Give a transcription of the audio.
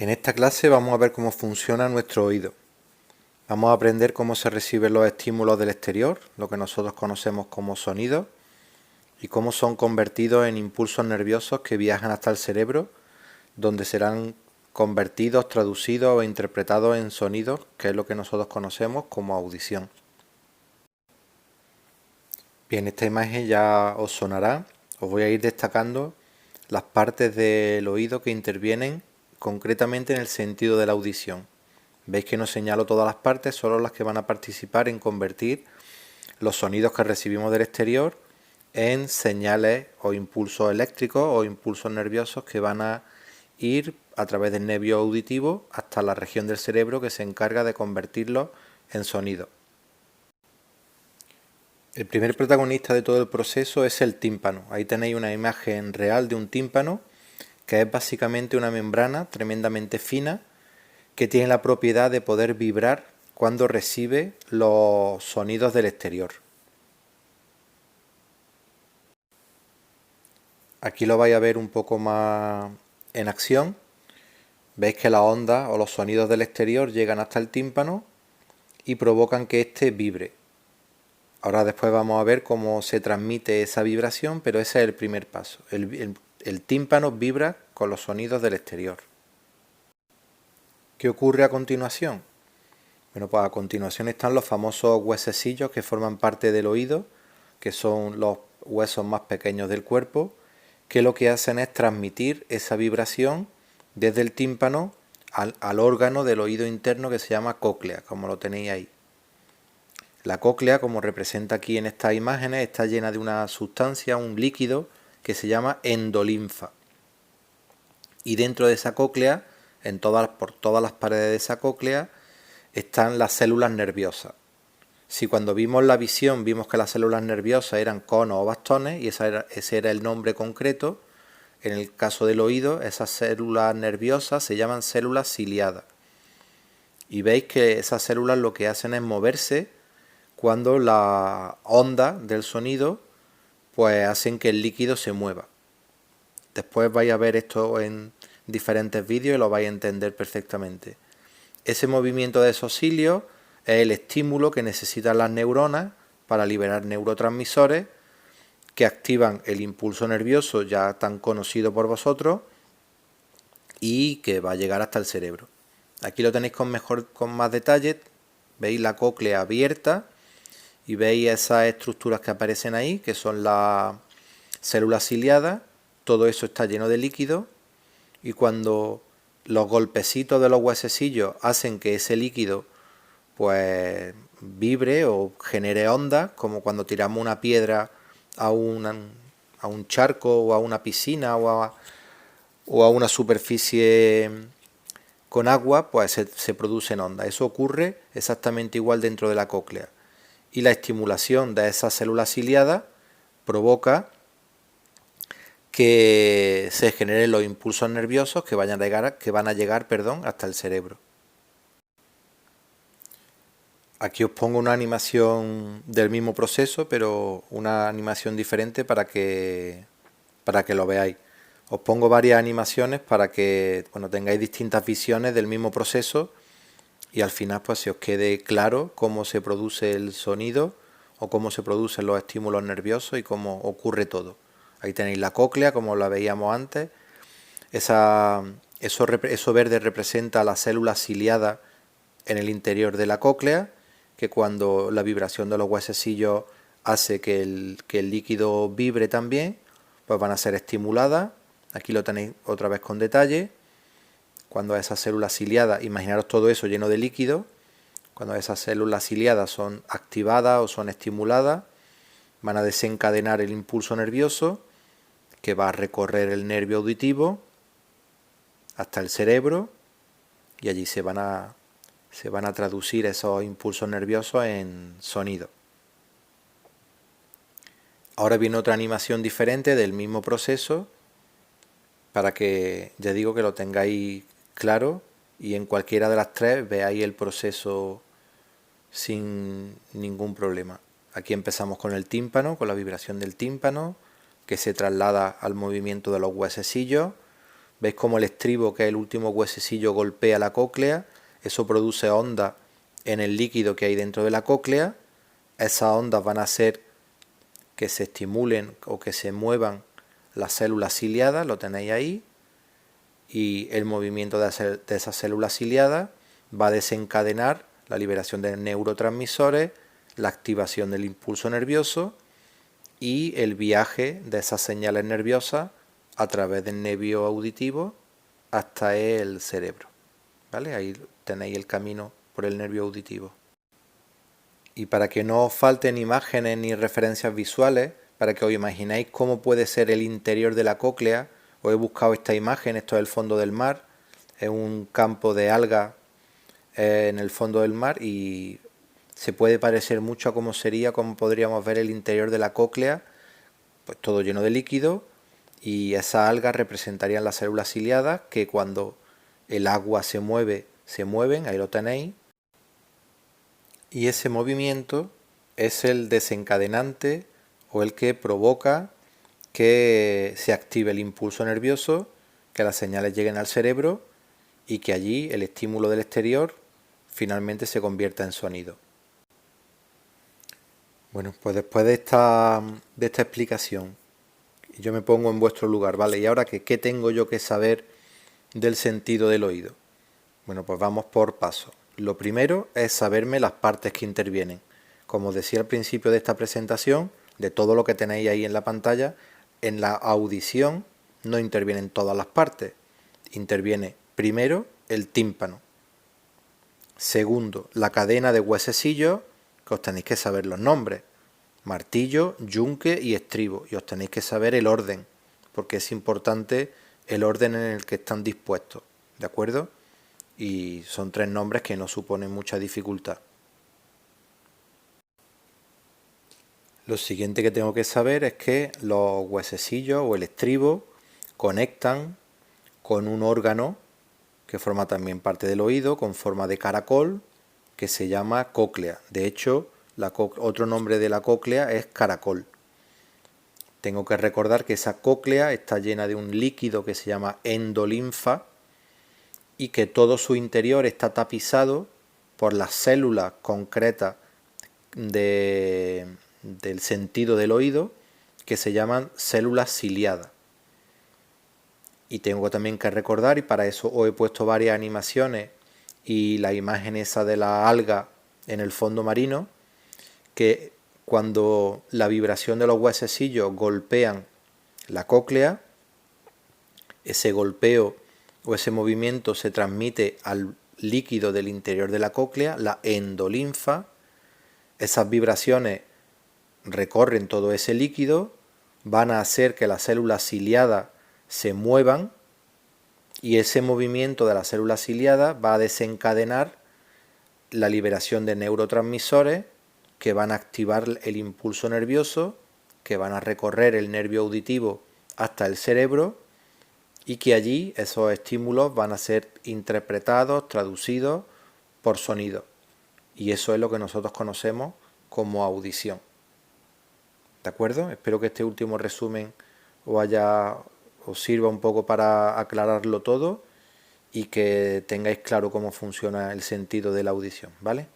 En esta clase vamos a ver cómo funciona nuestro oído. Vamos a aprender cómo se reciben los estímulos del exterior, lo que nosotros conocemos como sonidos, y cómo son convertidos en impulsos nerviosos que viajan hasta el cerebro, donde serán convertidos, traducidos o interpretados en sonidos, que es lo que nosotros conocemos como audición. Bien, esta imagen ya os sonará. Os voy a ir destacando las partes del oído que intervienen concretamente en el sentido de la audición. Veis que no señalo todas las partes, solo las que van a participar en convertir los sonidos que recibimos del exterior en señales o impulsos eléctricos o impulsos nerviosos que van a ir a través del nervio auditivo hasta la región del cerebro que se encarga de convertirlos en sonidos. El primer protagonista de todo el proceso es el tímpano. Ahí tenéis una imagen real de un tímpano, que es básicamente una membrana tremendamente fina que tiene la propiedad de poder vibrar cuando recibe los sonidos del exterior. Aquí lo vais a ver un poco más en acción. Veis que las ondas o los sonidos del exterior llegan hasta el tímpano y provocan que éste vibre. Ahora después vamos a ver cómo se transmite esa vibración, pero ese es el primer paso. El tímpano vibra con los sonidos del exterior. ¿Qué ocurre a continuación? Bueno, pues a continuación están los famosos huesecillos que forman parte del oído, que son los huesos más pequeños del cuerpo, que lo que hacen es transmitir esa vibración desde el tímpano al órgano del oído interno que se llama cóclea, como lo tenéis ahí. La cóclea, como representa aquí en estas imágenes, está llena de una sustancia, un líquido, que se llama endolinfa. Y dentro de esa cóclea, por todas las paredes de esa cóclea, están las células nerviosas. Si cuando vimos la visión vimos que las células nerviosas eran conos o bastones, y ese era el nombre concreto, en el caso del oído, esas células nerviosas se llaman células ciliadas. Y veis que esas células lo que hacen es moverse cuando la onda del sonido pues hacen que el líquido se mueva. Después vais a ver esto en diferentes vídeos y lo vais a entender perfectamente. Ese movimiento de esos cilios es el estímulo que necesitan las neuronas para liberar neurotransmisores que activan el impulso nervioso ya tan conocido por vosotros y que va a llegar hasta el cerebro. Aquí lo tenéis con más detalle. Veis la cóclea abierta y veis esas estructuras que aparecen ahí, que son las células ciliadas. Todo eso está lleno de líquido y cuando los golpecitos de los huesecillos hacen que ese líquido pues vibre o genere ondas, como cuando tiramos una piedra a un charco o a una piscina o a una superficie con agua, pues se producen ondas. Eso ocurre exactamente igual dentro de la cóclea. Y la estimulación de esas células ciliadas provoca que se generen los impulsos nerviosos que van a llegar hasta el cerebro. Aquí os pongo una animación del mismo proceso, pero una animación diferente para que lo veáis. Os pongo varias animaciones para que tengáis distintas visiones del mismo proceso y al final pues se os quede claro cómo se produce el sonido o cómo se producen los estímulos nerviosos y cómo ocurre todo. Ahí tenéis la cóclea, como la veíamos antes. Eso verde representa la célula ciliada en el interior de la cóclea, que cuando la vibración de los huesecillos hace que el líquido vibre también, pues van a ser estimuladas. Aquí lo tenéis otra vez con detalle. Cuando esas células ciliadas, imaginaros todo eso lleno de líquido, cuando esas células ciliadas son activadas o son estimuladas, van a desencadenar el impulso nervioso que va a recorrer el nervio auditivo hasta el cerebro y allí se van a traducir esos impulsos nerviosos en sonido. Ahora viene otra animación diferente del mismo proceso para que, ya digo, que lo tengáis claro y en cualquiera de las tres veáis el proceso sin ningún problema. Aquí empezamos con el tímpano, con la vibración del tímpano, que se traslada al movimiento de los huesecillos. ¿Veis cómo el estribo, que es el último huesecillo, golpea la cóclea? Eso produce ondas en el líquido que hay dentro de la cóclea. Esas ondas van a hacer que se estimulen o que se muevan las células ciliadas, lo tenéis ahí, y el movimiento de esas células ciliadas va a desencadenar la liberación de neurotransmisores, la activación del impulso nervioso y el viaje de esas señales nerviosas a través del nervio auditivo hasta el cerebro. ¿Vale? Ahí tenéis el camino por el nervio auditivo. Y para que no os falten imágenes ni referencias visuales, para que os imaginéis cómo puede ser el interior de la cóclea, os he buscado esta imagen. Esto es el fondo del mar, es un campo de algas en el fondo del mar y se puede parecer mucho a cómo podríamos ver el interior de la cóclea, pues todo lleno de líquido, y esas algas representarían las células ciliadas que cuando el agua se mueven, ahí lo tenéis, y ese movimiento es el desencadenante o el que provoca que se active el impulso nervioso, que las señales lleguen al cerebro y que allí el estímulo del exterior finalmente se convierta en sonido. Bueno, pues después de esta explicación, yo me pongo en vuestro lugar, ¿vale? ¿Y ahora qué tengo yo que saber del sentido del oído? Bueno, pues vamos por pasos. Lo primero es saberme las partes que intervienen. Como os decía al principio de esta presentación, de todo lo que tenéis ahí en la pantalla, en la audición no intervienen todas las partes. Interviene primero el tímpano. Segundo, la cadena de huesecillos, que os tenéis que saber los nombres. Martillo, yunque y estribo. Y os tenéis que saber el orden, porque es importante el orden en el que están dispuestos. ¿De acuerdo? Y son 3 nombres que no suponen mucha dificultad. Lo siguiente que tengo que saber es que los huesecillos o el estribo conectan con un órgano que forma también parte del oído, con forma de caracol, que se llama cóclea. De hecho, otro nombre de la cóclea es caracol. Tengo que recordar que esa cóclea está llena de un líquido que se llama endolinfa y que todo su interior está tapizado por las células concretas del sentido del oído, que se llaman células ciliadas. Y tengo también que recordar, y para eso os he puesto varias animaciones y la imagen esa de la alga en el fondo marino, que cuando la vibración de los huesecillos golpean la cóclea, ese golpeo o ese movimiento se transmite al líquido del interior de la cóclea, la endolinfa. Esas vibraciones recorren todo ese líquido, van a hacer que las células ciliadas se muevan y ese movimiento de las células ciliadas va a desencadenar la liberación de neurotransmisores que van a activar el impulso nervioso, que van a recorrer el nervio auditivo hasta el cerebro y que allí esos estímulos van a ser interpretados, traducidos por sonido. Y eso es lo que nosotros conocemos como audición. ¿De acuerdo? Espero que este último resumen os sirva un poco para aclararlo todo y que tengáis claro cómo funciona el sentido de la audición, ¿vale?